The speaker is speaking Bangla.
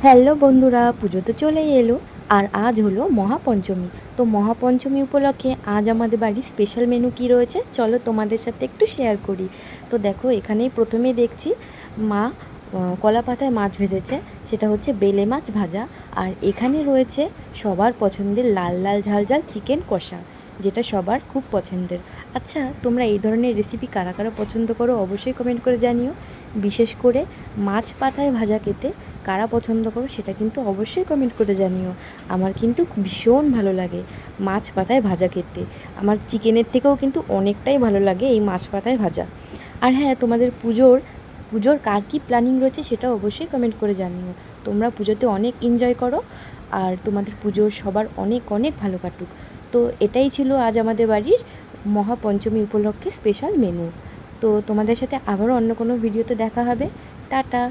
হ্যালো বন্ধুরা, পুজো তো চলেই এলো আর আজ হলো মহাপঞ্চমী। তো মহাপঞ্চমী উপলক্ষে আজ আমাদের বাড়ির স্পেশাল মেনু কি রয়েছে চলো তোমাদের সাথে একটু শেয়ার করি। তো দেখো, এখানেই প্রথমেই দেখছি মা কলা পাতায় মাছ ভেজেছে, সেটা হচ্ছে বেলে মাছ ভাজা। আর এখানে রয়েছে সবার পছন্দের লাল লাল ঝাল ঝাল চিকেন কষা, যেটা সবার খুব পছন্দের। আচ্ছা, তোমরা এই ধরনের রেসিপি কারা কারা পছন্দ করো অবশ্যই কমেন্ট করে জানিও। বিশেষ করে মাছ পাতায় ভাজা খেতে কারা পছন্দ করো সেটা কিন্তু অবশ্যই কমেন্ট করে জানিও। আমার কিন্তু ভীষণ ভালো লাগে মাছ পাতায় ভাজা খেতে। আমার চিকেনের থেকেও কিন্তু অনেকটাই ভালো লাগে এই মাছ পাতায় ভাজা। আর হ্যাঁ, তোমাদের পুজোর পুজোর কার কী প্ল্যানিং রয়েছে সেটা অবশ্যই কমেন্ট করে জানিও। তোমরা পুজোতে অনেক এনজয় করো আর তোমাদের পুজোর সবার অনেক অনেক ভালো কাটুক। তো এটাই ছিল আজ আমাদের বাড়ির মহাপঞ্চমী উপলক্ষে স্পেশাল মেনু। তো তোমাদের সাথে আবারও অন্য কোনো ভিডিওতে দেখা হবে। টাটা।